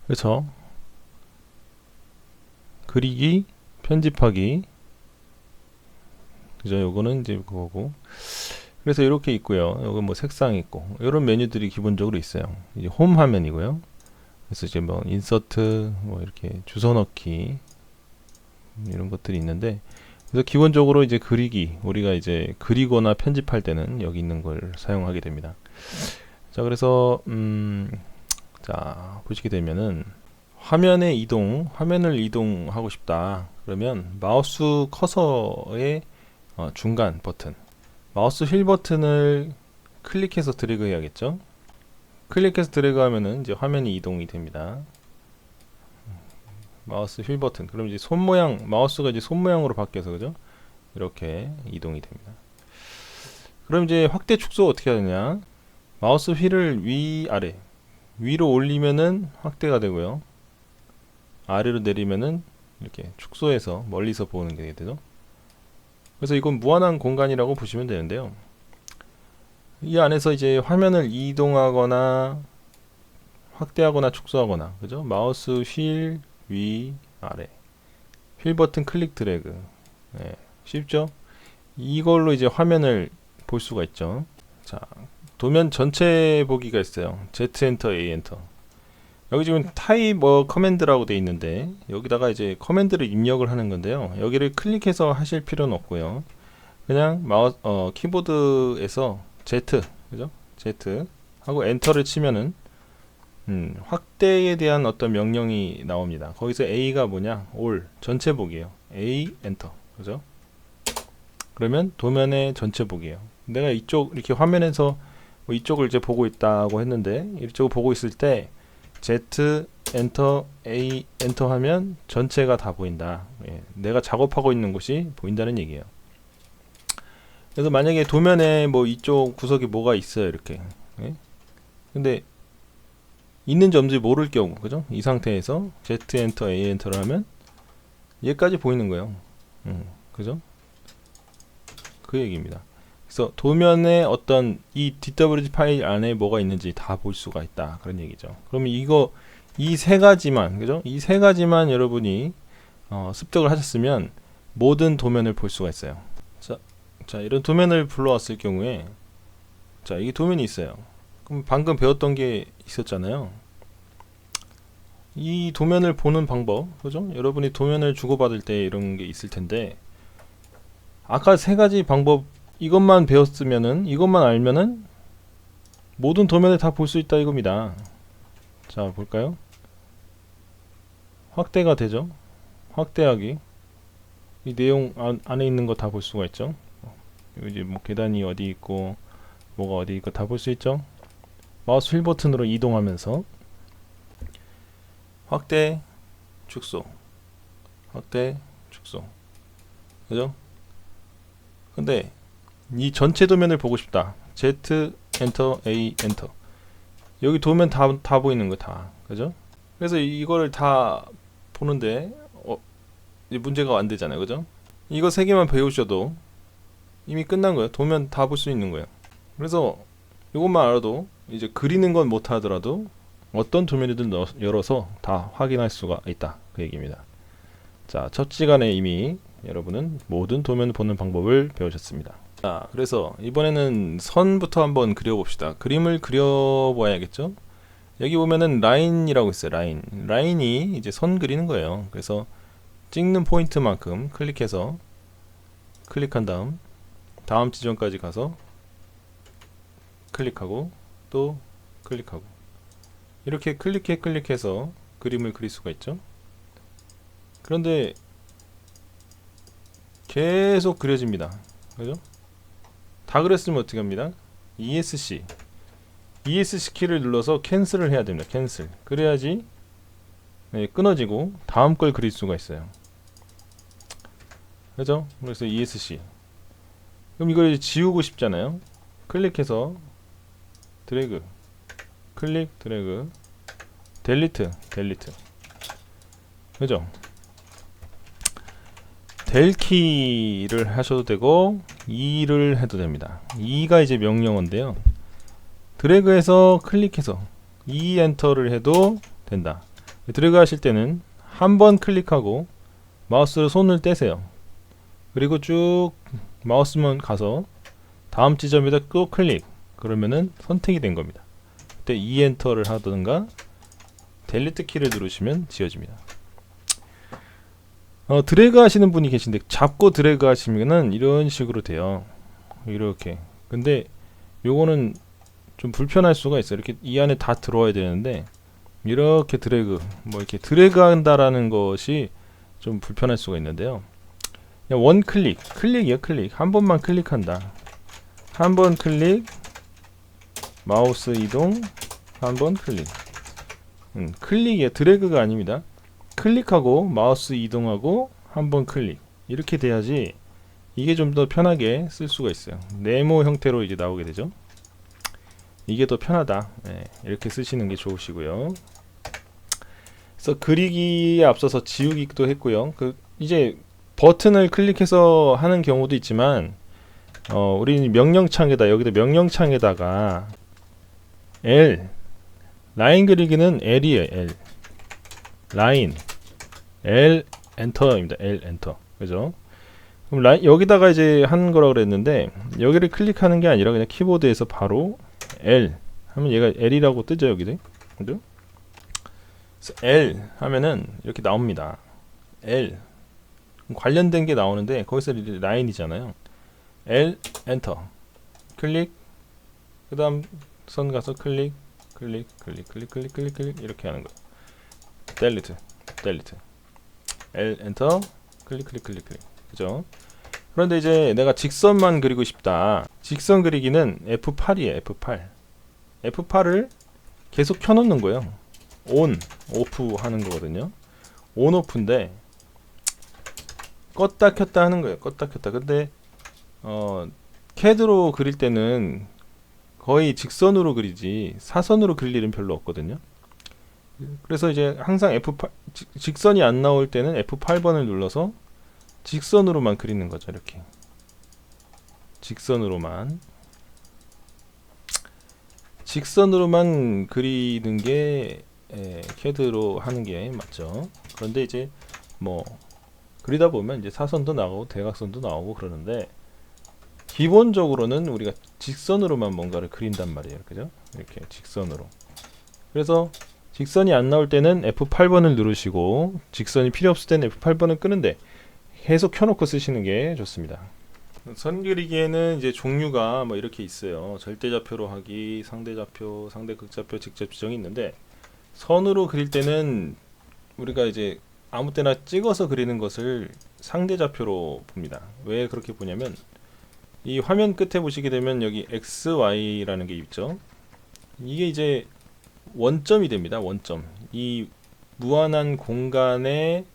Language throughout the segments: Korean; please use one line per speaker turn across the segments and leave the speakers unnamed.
그렇죠. 그리기, 편집하기. 그죠? 요거는 이제 그거고. 그래서 이렇게 있고요. 여기 뭐 색상 있고 이런 메뉴들이 기본적으로 있어요. 이제 홈 화면이고요. 그래서 이제 뭐 인서트, 뭐 이렇게 주소 넣기 이런 것들이 있는데, 그래서 기본적으로 이제 그리기, 우리가 이제 그리거나 편집할 때는 여기 있는 걸 사용하게 됩니다. 자, 그래서 자 보시게 되면은 화면을 이동하고 싶다. 그러면 마우스 커서의 중간 버튼, 마우스 휠 버튼을 클릭해서 드래그 해야겠죠. 클릭해서 드래그 하면은 이제 화면이 이동이 됩니다. 마우스 휠 버튼. 그럼 이제 손 모양, 마우스가 이제 손 모양으로 바뀌어서, 그죠? 이렇게 이동이 됩니다. 그럼 이제 확대 축소 어떻게 하느냐? 마우스 휠을 위아래, 위로 올리면은 확대가 되고요. 아래로 내리면은 이렇게 축소해서 멀리서 보는 게 되죠. 그래서 이건 무한한 공간이라고 보시면 되는데요. 이 안에서 이제 화면을 이동하거나 확대하거나 축소하거나, 그죠? 마우스 휠 위 아래, 휠 버튼 클릭 드래그. 네, 쉽죠? 이걸로 이제 화면을 볼 수가 있죠. 자, 도면 전체 보기가 있어요. Z 엔터, A 엔터. 여기 지금 타입 커맨드라고 되어 있는데, 여기다가 이제 커맨드를 입력을 하는 건데요. 여기를 클릭해서 하실 필요는 없고요. 그냥 마우스 키보드에서 Z, 그죠? Z 하고 엔터를 치면은 확대에 대한 어떤 명령이 나옵니다. 거기서 A가 뭐냐? 올 전체 보기예요. A 엔터, 그죠? 그러면 도면의 전체 보기예요. 내가 이쪽 이렇게 화면에서 뭐 이쪽을 이제 보고 있다고 했는데, 이쪽을 보고 있을 때 Z 엔터, A 엔터 하면 전체가 다 보인다. 예, 내가 작업하고 있는 곳이 보인다는 얘기예요. 그래서 만약에 도면에 뭐 이쪽 구석에 뭐가 있어요, 이렇게. 예? 근데 있는지 없는지 모를 경우, 그죠? 이 상태에서 Z 엔터, A 엔터를 하면 얘까지 보이는 거예요. 그죠? 그 얘기입니다. 그래서 도면에 어떤 이 DWG 파일 안에 뭐가 있는지 다 볼 수가 있다, 그런 얘기죠. 그러면 이거 이 세 가지만, 그죠? 이 세 가지만 여러분이 습득을 하셨으면 모든 도면을 볼 수가 있어요. 자, 이런 도면을 불러왔을 경우에, 자, 이게 도면이 있어요. 그럼 방금 배웠던 게 있었잖아요. 이 도면을 보는 방법, 그죠? 여러분이 도면을 주고받을 때 이런 게 있을 텐데, 아까 세 가지 방법, 이것만 배웠으면은, 이것만 알면은 모든 도면을 다 볼 수 있다 이겁니다. 자, 볼까요? 확대가 되죠? 확대하기. 이 내용 안에 있는 거 다 볼 수가 있죠? 이제 뭐 계단이 어디 있고 뭐가 어디 있고 다 볼 수 있죠? 마우스 휠 버튼으로 이동하면서 확대, 축소, 확대, 축소, 그죠? 근데 이 전체 도면을 보고 싶다. Z 엔터, A 엔터. 여기 도면 다 보이는 거 다, 그죠? 그래서 이거를 다 보는데 문제가 안 되잖아요, 그죠? 이거 세 개만 배우셔도 이미 끝난 거예요. 도면 다 볼 수 있는 거예요. 그래서 이것만 알아도 이제 그리는 건 못 하더라도 어떤 도면이든 열어서 다 확인할 수가 있다, 그 얘기입니다. 자, 첫 시간에 이미 여러분은 모든 도면을 보는 방법을 배우셨습니다. 자, 그래서 이번에는 선부터 한번 그려봅시다. 그림을 그려봐야겠죠? 여기 보면은 라인이라고 있어요. 라인이 이제 선 그리는 거예요. 그래서 찍는 포인트만큼 클릭해서, 클릭한 다음 지점까지 가서 클릭하고 또 클릭하고, 이렇게 클릭해서 그림을 그릴 수가 있죠. 그런데 계속 그려집니다, 그죠? 다 그렸으면 어떻게 합니다? ESC 키를 눌러서 캔슬을 해야 됩니다. 캔슬. 그래야지 끊어지고 다음 걸 그릴 수가 있어요. 그죠? 그래서 ESC. 그럼 이걸 지우고 싶잖아요. 클릭해서 드래그, 클릭, 드래그, 델리트. 그죠? 델 키를 하셔도 되고 E를 해도 됩니다. E가 이제 명령어인데요. 드래그해서 클릭해서 E 엔터를 해도 된다. 드래그 하실 때는 한 번 클릭하고 마우스로 손을 떼세요. 그리고 쭉 마우스만 가서 다음 지점에다 또 클릭, 그러면은 선택이 된 겁니다. 그때 Enter를 하든가 델리트 키를 누르시면 지워집니다. 드래그 하시는 분이 계신데 잡고 드래그 하시면은 이런 식으로 돼요. 이렇게. 근데 요거는 좀 불편할 수가 있어요. 이렇게 이 안에 다 들어와야 되는데 이렇게 드래그, 뭐 이렇게 드래그 한다라는 것이 좀 불편할 수가 있는데요. 그냥 원 클릭, 클릭이요, 클릭. 한 번만 클릭한다. 한 번 클릭, 마우스 이동, 한 번 클릭. 클릭이에요. 드래그가 아닙니다. 클릭하고 마우스 이동하고 한 번 클릭. 이렇게 돼야지 이게 좀 더 편하게 쓸 수가 있어요. 네모 형태로 이제 나오게 되죠. 이게 더 편하다. 네, 이렇게 쓰시는 게 좋으시고요. 그래서 그리기에 앞서서 지우기도 했고요. 이제 버튼을 클릭해서 하는 경우도 있지만 우리는 명령창에다, 여기다 명령창에다가 L, 라인 그리기는 L이에요. L 라인, L 엔터입니다. L 엔터. 그죠? 그럼 여기다가 이제 하는 거라고 그랬는데 여기를 클릭하는 게 아니라 그냥 키보드에서 바로 L 하면 얘가 L이라고 뜨죠. 여기도. 그죠? L 하면은 이렇게 나옵니다. L 관련된 게 나오는데 거기서 라인이잖아요. L 엔터 클릭, 그 다음 선 가서 클릭 클릭 클릭 클릭 클릭 클릭 클릭 이렇게 하는 거예요. 델리트 델리트 L 엔터 클릭 클릭 클릭 클릭. 그죠? 그런데 이제 내가 직선만 그리고 싶다. 직선 그리기는 F8이에요. F8. F8을 계속 켜놓는 거예요. 온, 오프 하는 거거든요. 온, 오프인데 껐다 켰다 하는 거예요. 껐다 켰다. 근데 CAD로 그릴 때는 거의 직선으로 그리지 사선으로 그릴 일은 별로 없거든요. 그래서 이제 항상 F8 직선이 안 나올 때는 F8번을 눌러서 직선으로만 그리는 거죠. 이렇게 직선으로만 그리는 게 CAD로 하는 게 맞죠. 그런데 이제 뭐 그리다 보면 이제 사선도 나오고 대각선도 나오고 그러는데 기본적으로는 우리가 직선으로만 뭔가를 그린단 말이에요. 그죠? 이렇게 직선으로. 그래서 직선이 안 나올 때는 F8번을 누르시고 직선이 필요 없을 때는 F8번을 끄는데 계속 켜놓고 쓰시는 게 좋습니다. 선 그리기에는 이제 종류가 뭐 이렇게 있어요. 절대좌표로 하기, 상대좌표, 상대극좌표, 직접 지정이 있는데 선으로 그릴 때는 우리가 이제 아무 때나 찍어서 그리는 것을 상대좌표로 봅니다. 왜 그렇게 보냐면 이 화면 끝에 보시게 되면 여기 XY라는 게 있죠. 이게 이제 원점이 됩니다. 원점. 이 무한한 공간의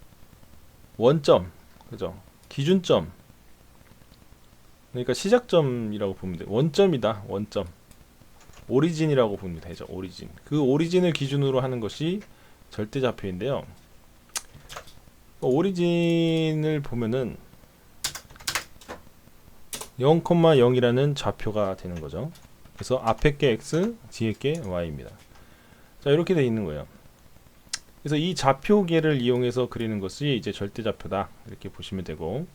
원점. 그죠? 기준점. 그러니까 시작점이라고 보면 돼요. 원점이다. 원점. 오리진이라고 보면 되죠. 오리진. 그 오리진을 기준으로 하는 것이 절대좌표인데요. 오리진을 보면은 0,0이라는 좌표가 되는 거죠. 그래서 앞에 게 X, 뒤에 게 Y입니다. 자, 이렇게 돼 있는 거예요. 그래서 이 좌표계를 이용해서 그리는 것이 이제 절대좌표다. 이렇게 보시면 되고.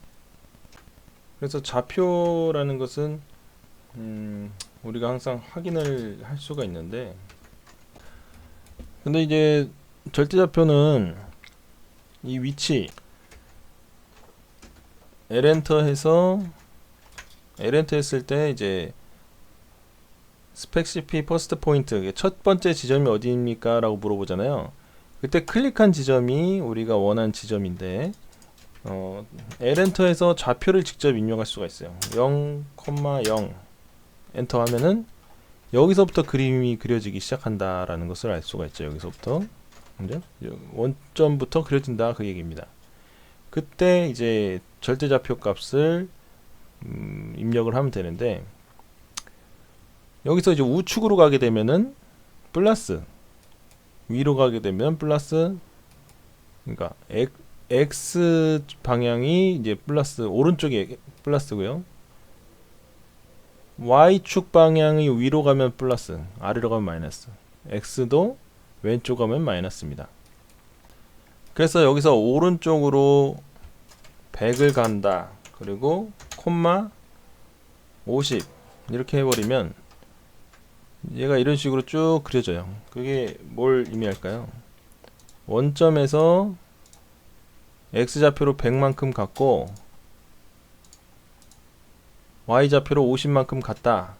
그래서 좌표라는 것은 우리가 항상 확인을 할 수가 있는데, 근데 이제 절대좌표는 이 위치 L엔터 해서 L엔터 했을 때 이제 스펙시피 퍼스트 포인트, 첫 번째 지점이 어디입니까? 라고 물어보잖아요. 그때 클릭한 지점이 우리가 원한 지점인데 L엔터에서 좌표를 직접 입력할 수가 있어요. 0,0 엔터 하면은 여기서부터 그림이 그려지기 시작한다라는 것을 알 수가 있죠. 여기서부터 그죠? 원점부터 그려진다 그 얘기입니다. 그때 이제 절대좌표 값을 입력을 하면 되는데 여기서 이제 우측으로 가게 되면은 플러스, 위로 가게 되면 플러스, 그러니까 X 방향이 이제 플러스, 오른쪽이 플러스고요. Y축 방향이 위로 가면 플러스, 아래로 가면 마이너스. X도 왼쪽 가면 마이너스입니다. 그래서 여기서 오른쪽으로 100을 간다. 그리고 콤마 50 이렇게 해버리면 얘가 이런 식으로 쭉 그려져요. 그게 뭘 의미할까요? 원점에서 X좌표로 100만큼 갔고 Y좌표로 50만큼 갔다.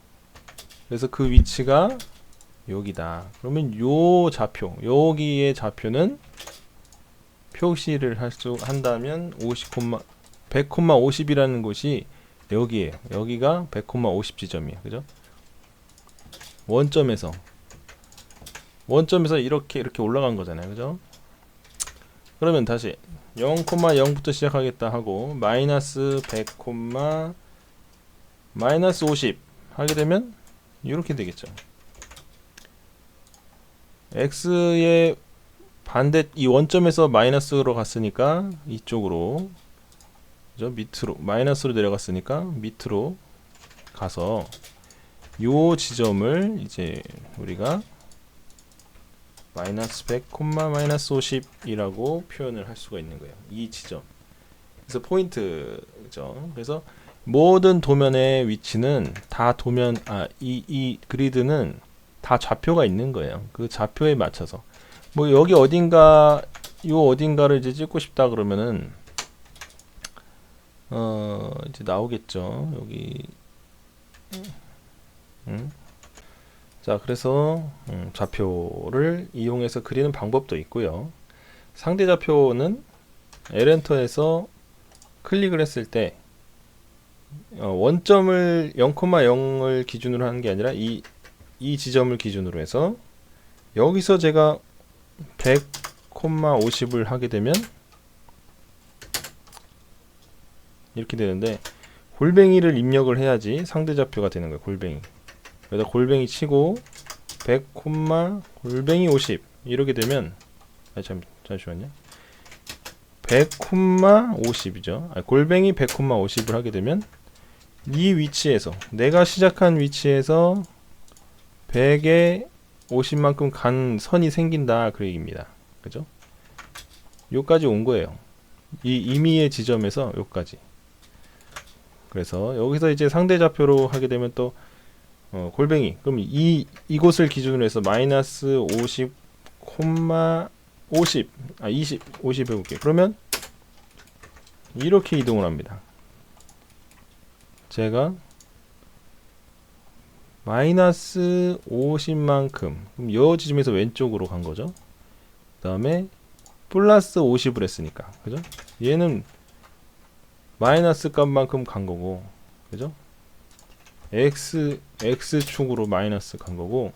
그래서 그 위치가 여기다. 그러면 요 좌표, 여기의 좌표는 표시를 한다면 100,50이라는 곳이 여기에요. 여기가 100,50 지점이에요. 그죠? 원점에서 이렇게 올라간 거잖아요. 그죠? 그러면 다시 0,0부터 시작하겠다 하고 마이너스 100, 마이너스 50 하게 되면 이렇게 되겠죠. x의 반대 이 원점에서 마이너스로 갔으니까 이쪽으로 그죠? 밑으로 마이너스로 내려갔으니까 밑으로 가서 요 지점을 이제 우리가 마이너스 100, 마이너스 50이라고 표현을 할 수가 있는 거예요. 이 지점. 그래서 포인트죠. 그래서 모든 도면의 위치는 다 이 그리드는 다 좌표가 있는 거예요. 그 좌표에 맞춰서 뭐 여기 어딘가 요 어딘가를 이제 찍고 싶다 그러면은 이제 나오겠죠. 여기 자, 그래서 좌표를 이용해서 그리는 방법도 있고요. 상대 좌표는 엘엔터에서 클릭을 했을 때 원점을 0,0을 기준으로 하는 게 아니라 이 지점을 기준으로 해서 여기서 제가 100,50을 하게 되면 이렇게 되는데 골뱅이를 입력을 해야지 상대 좌표가 되는 거예요. 골뱅이. 여기다 골뱅이 치고 100, 골뱅이 50 이렇게 되면 잠시만요. 100, 50이죠. 골뱅이 100, 50을 하게 되면 이 위치에서 내가 시작한 위치에서 100에 50만큼 간 선이 생긴다 그 얘기입니다. 그죠? 요까지 온 거예요. 이 임의의 지점에서 요까지. 그래서 여기서 이제 상대 좌표로 하게 되면 또 골뱅이 그럼 이곳을 기준으로 해서 마이너스 50, 50 해볼게요. 그러면 이렇게 이동을 합니다. 제가 마이너스 50만큼 그럼 이 지점에서 왼쪽으로 간 거죠. 그 다음에 플러스 50을 했으니까 그죠? 얘는 마이너스 값만큼 간 거고 그죠? X축으로 마이너스 간 거고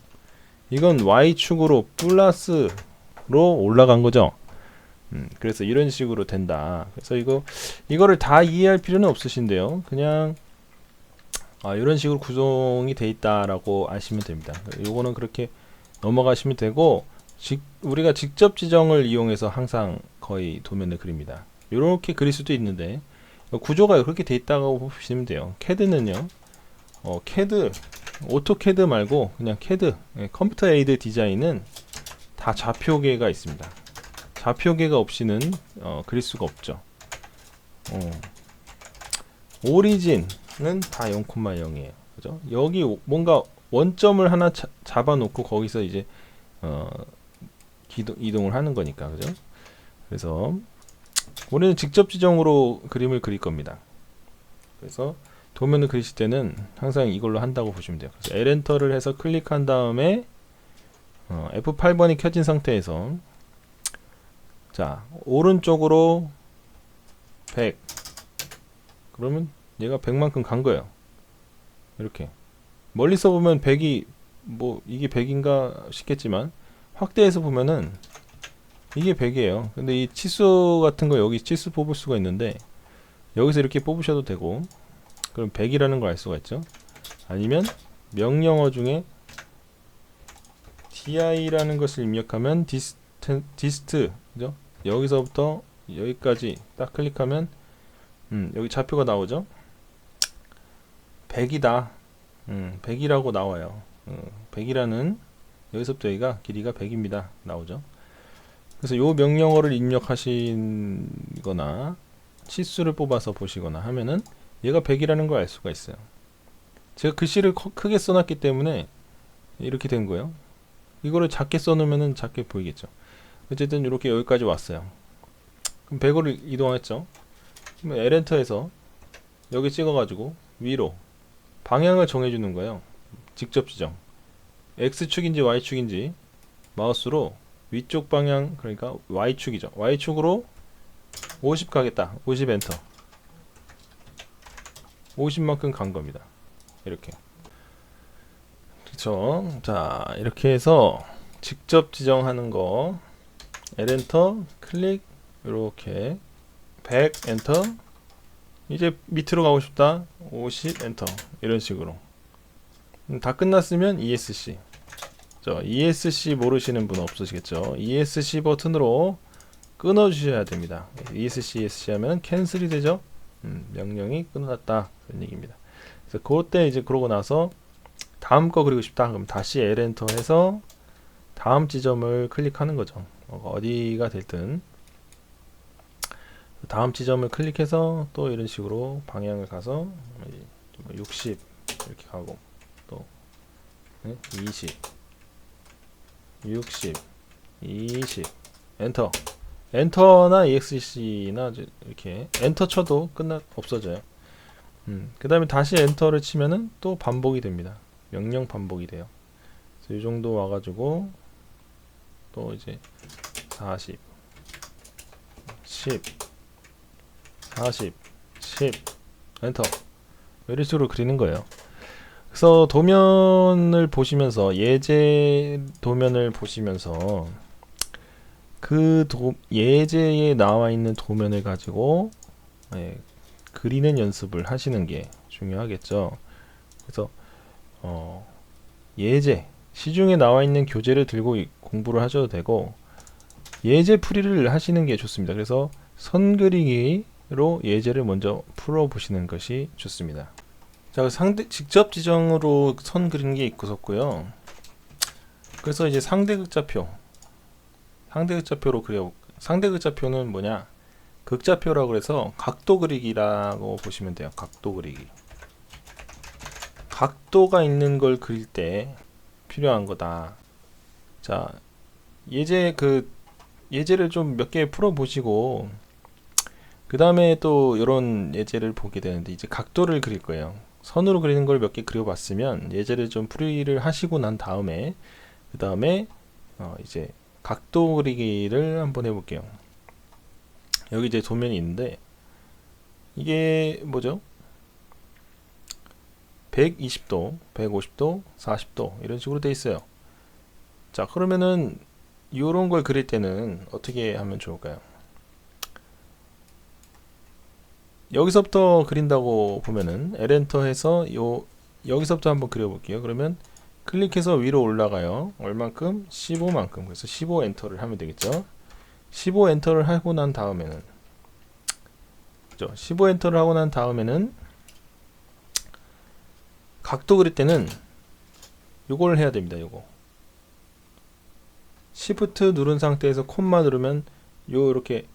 이건 Y축으로 플러스로 올라간 거죠. 그래서 이런 식으로 된다. 그래서 이거를 다 이해할 필요는 없으신데요. 그냥 이런 식으로 구성이 돼 있다라고 아시면 됩니다. 요거는 그렇게 넘어가시면 되고 우리가 직접 지정을 이용해서 항상 거의 도면을 그립니다. 이렇게 그릴 수도 있는데 구조가 그렇게 돼 있다고 보시면 돼요. CAD는요. CAD, 오토캐드 말고 그냥 CAD, 컴퓨터 에이드 디자인은 다 좌표계가 있습니다. 좌표계가 없이는 그릴 수가 없죠. 오리진은 다 0,0이에요. 그죠? 여기 뭔가 원점을 하나 잡아놓고 거기서 이제 이동을 하는 거니까, 그죠? 그래서 우리는 직접 지정으로 그림을 그릴 겁니다. 그래서 도면을 그리실 때는 항상 이걸로 한다고 보시면 돼요. 그래서 L엔터를 해서 클릭한 다음에 F8번이 켜진 상태에서 자 오른쪽으로 100 그러면 얘가 100만큼 간 거예요. 이렇게 멀리서 보면 100이 뭐 이게 100인가 싶겠지만 확대해서 보면은 이게 100이에요. 근데 이 치수 같은 거 여기 치수 뽑을 수가 있는데 여기서 이렇게 뽑으셔도 되고 그럼 100이라는 걸 알 수가 있죠. 아니면 명령어 중에 di라는 것을 입력하면 dist 그죠? 여기서부터 여기까지 딱 클릭하면 여기 좌표가 나오죠. 100이다. 100이라고 나와요. 100이라는 여기서부터 여기가 길이가 100입니다. 나오죠. 그래서 요 명령어를 입력하시거나 치수를 뽑아서 보시거나 하면은 얘가 100이라는 걸 알 수가 있어요. 제가 글씨를 크게 써놨기 때문에 이렇게 된 거예요. 이거를 작게 써놓으면은 작게 보이겠죠. 어쨌든 이렇게 여기까지 왔어요. 그럼 100을 이동했죠. 그럼 L엔터에서 여기 찍어가지고 위로 방향을 정해주는 거예요. 직접 지정. X축인지 Y축인지 마우스로 위쪽 방향, 그러니까 Y축이죠. Y축으로 50 가겠다. 50 엔터. 50만큼 간 겁니다. 이렇게. 그렇죠. 자, 이렇게 해서 직접 지정하는 거 L 엔터 클릭 이렇게 100 엔터. 이제 밑으로 가고 싶다. 50 엔터. 이런 식으로. 다 끝났으면 ESC. ESC 모르시는 분 없으시겠죠? ESC 버튼으로 끊어 주셔야 됩니다. ESC 하면 캔슬이 되죠? 명령이 끝났다. 그런 얘기입니다. 그래서 그때 이제 그러고 나서 다음 거 그리고 싶다. 그럼 다시 L 엔터 해서 다음 지점을 클릭하는 거죠. 어디가 됐든 다음 지점을 클릭해서 또 이런 식으로 방향을 가서 60 이렇게 가고 또 20 60 20 엔터. 엔터나 EXC나 이렇게 엔터 쳐도 없어져요. 그 다음에 다시 엔터를 치면은 또 반복이 됩니다. 명령 반복이 돼요. 그래서 이 정도 와가지고 또 이제 40 10 40 10 엔터 이런 식으로 그리는 거예요. 그래서 도면을 보시면서 예제 도면을 보시면서 그 예제에 나와 있는 도면을 가지고 그리는 연습을 하시는 게 중요하겠죠. 그래서 예제 시중에 나와 있는 교재를 들고 공부를 하셔도 되고 예제 풀이를 하시는 게 좋습니다. 그래서 선 그리기로 예제를 먼저 풀어 보시는 것이 좋습니다. 자, 직접 지정으로 선 그리는 게 있었고요. 그래서 이제 상대극좌표로 그려. 상대극좌표는 뭐냐? 극좌표라고 해서 각도 그리기라고 보시면 돼요. 각도 그리기. 각도가 있는 걸 그릴 때 필요한 거다. 자, 예제를 좀 몇 개 풀어 보시고 그 다음에 또 이런 예제를 보게 되는데 이제 각도를 그릴 거예요. 선으로 그리는 걸 몇 개 그려봤으면 예제를 좀 풀이를 하시고 난 다음에 그 다음에 이제 각도 그리기를 한번 해볼게요. 여기 이제 도면이 있는데 이게 뭐죠? 120도, 150도, 40도 이런 식으로 돼 있어요. 자, 그러면은 이런 걸 그릴 때는 어떻게 하면 좋을까요? 여기서부터 그린다고 보면은 L엔터 해서 여기서부터 한번 그려볼게요. 그러면 클릭해서 위로 올라가요. 얼만큼? 15만큼. 그래서 15 엔터를 하면 되겠죠. 15 엔터를 하고 난 다음에는 15 엔터를 하고 난 다음에는 각도 그릴 때는 요걸 해야 됩니다. 요거 Shift 누른 상태에서 콤마 누르면 이렇게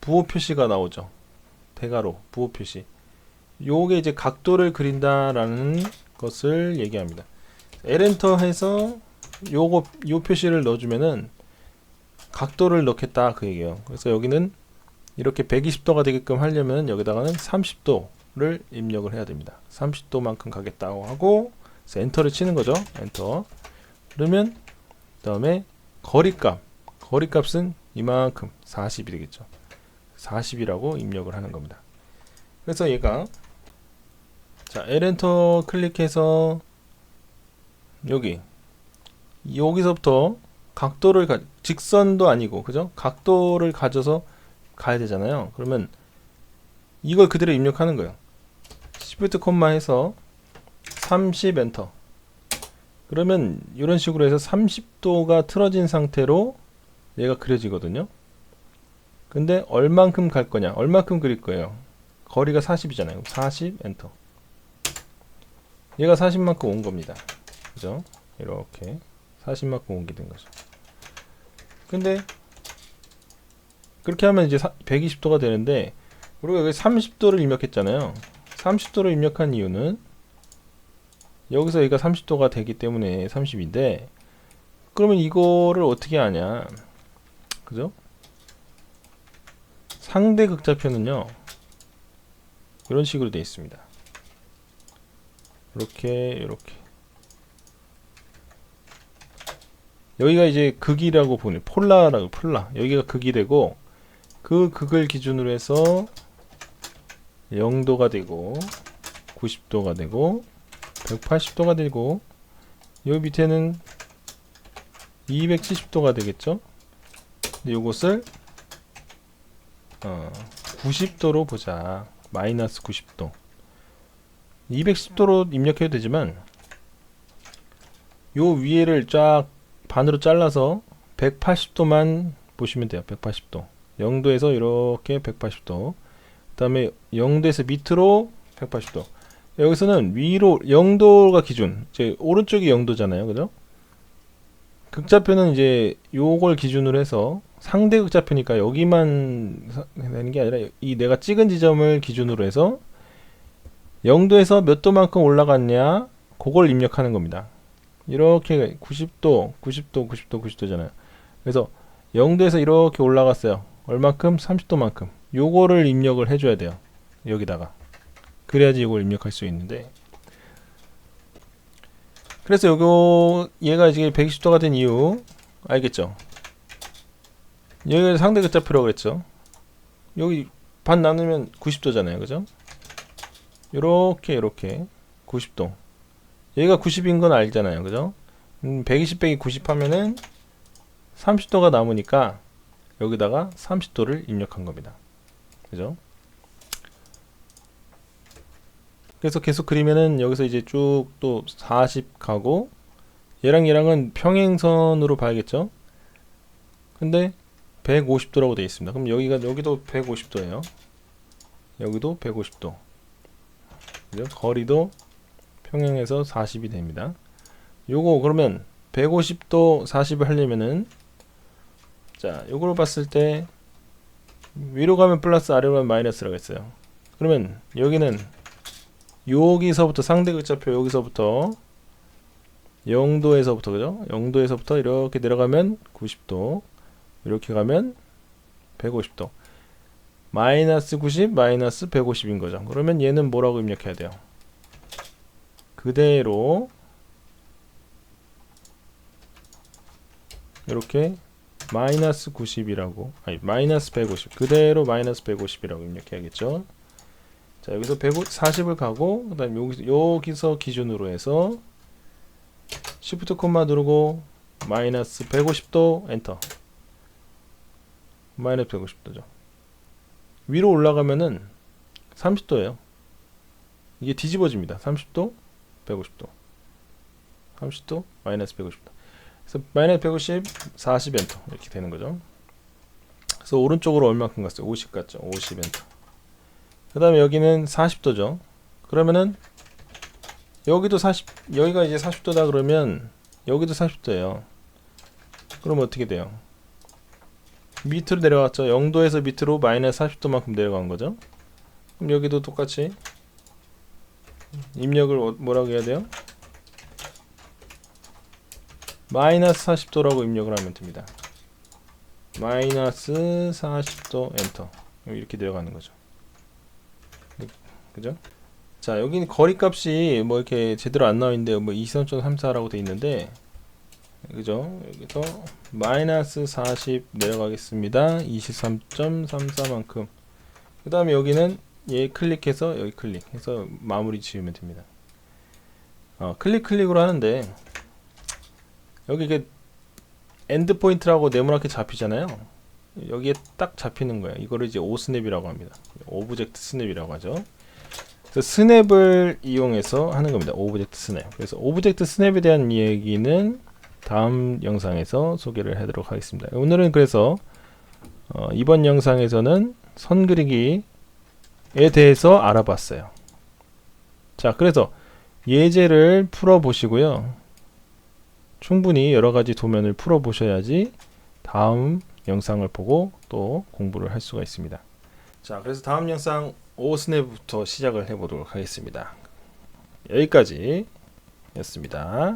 부호 표시가 나오죠. 대괄호 부호 표시. 요게 이제 각도를 그린다라는 것을 얘기합니다. L엔터 해서 요 표시를 넣어주면은 각도를 넣겠다 그 얘기예요. 그래서 여기는 이렇게 120도가 되게끔 하려면 여기다가는 30도를 입력을 해야 됩니다. 30도만큼 가겠다고 하고 엔터를 치는 거죠. 엔터. 그러면 그다음에 거리값은 이만큼 40이 되겠죠. 40이라고 입력을 하는 겁니다. 그래서 얘가 자, L엔터 클릭해서 여기서부터 각도를 직선도 아니고 그죠? 각도를 가져서 가야 되잖아요. 그러면 이걸 그대로 입력하는 거예요. Shift 콤마 해서 30 엔터. 그러면 이런 식으로 해서 30도가 틀어진 상태로 얘가 그려지거든요. 근데 얼만큼 갈 거냐? 얼만큼 그릴 거예요? 거리가 40이잖아요. 40 엔터. 얘가 40만큼 온 겁니다. 그죠? 이렇게 40만큼 옮게 된 거죠. 근데 그렇게 하면 이제 120도가 되는데 우리가 여기 30도를 입력했잖아요. 30도를 입력한 이유는 여기서 여기가 30도가 되기 때문에 30인데, 그러면 이거를 어떻게 하냐, 그죠? 상대 극좌표는요 이런 식으로 되어 있습니다. 이렇게 여기가 이제 극이라고 보는 폴라라고, 폴라, 여기가 극이 되고, 그 극을 기준으로 해서 0도가 되고 90도가 되고 180도가 되고, 여기 밑에는 270도가 되겠죠. 근데 요것을 90도로 보자. 마이너스 90도. 210도로 입력해도 되지만 요 위에를 쫙 반으로 잘라서 180도만 보시면 돼요. 180도. 0도에서 이렇게 180도. 그 다음에 0도에서 밑으로 180도. 여기서는 위로 0도가 기준. 이제 오른쪽이 0도잖아요. 그죠? 극좌표는 이제 요걸 기준으로 해서 상대 극좌표니까 여기만 되는 게 아니라 이 내가 찍은 지점을 기준으로 해서 0도에서 몇 도만큼 올라갔냐, 그걸 입력하는 겁니다. 이렇게 90도, 90도, 90도, 90도잖아요. 그래서 0도에서 이렇게 올라갔어요. 얼만큼? 30도만큼. 요거를 입력을 해줘야 돼요. 여기다가. 그래야지 이걸 입력할 수 있는데. 그래서 요거 얘가 이제 120도가 된 이유 알겠죠? 여기가 상대 극좌표라고 그랬죠. 여기 반 나누면 90도잖아요. 그죠? 요렇게 90도. 얘가 90인 건 알잖아요. 그죠? 120 빼기 90 하면은 30도가 남으니까 여기다가 30도를 입력한 겁니다. 그죠? 그래서 계속 그리면은 여기서 이제 쭉 또 40 가고, 얘랑 얘랑은 평행선으로 봐야겠죠? 근데 150도라고 되어 있습니다. 그럼 여기도 150도예요. 여기도 150도. 그죠? 거리도 평행해서 40이 됩니다. 요거 그러면 150도 40을 하려면은, 자, 요거를 봤을 때 위로 가면 플러스, 아래로 가면 마이너스라고 했어요. 그러면 여기는 여기서부터 상대 극좌표, 여기서부터 0도에서부터, 그죠? 0도에서부터 이렇게 내려가면 90도, 이렇게 가면 150도. 마이너스 90, 마이너스 150인 거죠. 그러면 얘는 뭐라고 입력해야 돼요? 그대로 이렇게 마이너스 90이라고, 아니 마이너스 150, 그대로 마이너스 150이라고 입력해야겠죠. 자, 여기서 140을 가고, 그 다음에 여기서 기준으로 해서 Shift 콤마 누르고 마이너스 150도 엔터. 마이너스 150도죠. 위로 올라가면은 30도예요. 이게 뒤집어집니다. 30도, 150도. 30도, 마이너스 150도. 그래서 마이너스 150, 40 엔터. 이렇게 되는 거죠. 그래서 오른쪽으로 얼마큼 갔어요? 50 갔죠. 50 엔터. 그 다음에 여기는 40도죠. 그러면은 여기도 40, 여기가 이제 40도다 그러면 여기도 40도예요. 그럼 어떻게 돼요? 밑으로 내려갔죠. 0도에서 밑으로 마이너스 40도만큼 내려간 거죠. 그럼 여기도 똑같이 입력을 뭐라고 해야 돼요? 마이너스 40도라고 입력을 하면 됩니다. 마이너스 40도 엔터. 이렇게 내려가는 거죠. 그죠? 자, 여기는 거리값이 뭐 이렇게 제대로 안 나와 있는데, 뭐 23.34라고 돼 있는데, 그죠? 여기서 마이너스 40 내려가겠습니다. 23.34만큼. 그 다음에 여기는 얘 클릭해서 여기 클릭해서 마무리 지으면 됩니다. 클릭으로 하는데, 여기 이게 엔드 포인트라고 네모나게 잡히잖아요. 여기에 딱 잡히는 거예요. 이거를 이제 오스냅이라고 합니다. 오브젝트 스냅이라고 하죠. 그래서 스냅을 이용해서 하는 겁니다. 오브젝트 스냅. 그래서 오브젝트 스냅에 대한 얘기는 다음 영상에서 소개를 하도록 하겠습니다. 오늘은 그래서 이번 영상에서는 선 그리기에 대해서 알아봤어요. 자, 그래서 예제를 풀어 보시고요. 충분히 여러 가지 도면을 풀어 보셔야지 다음 영상을 보고 또 공부를 할 수가 있습니다. 자, 그래서 다음 영상 오스냅부터 시작을 해보도록 하겠습니다. 여기까지 였습니다.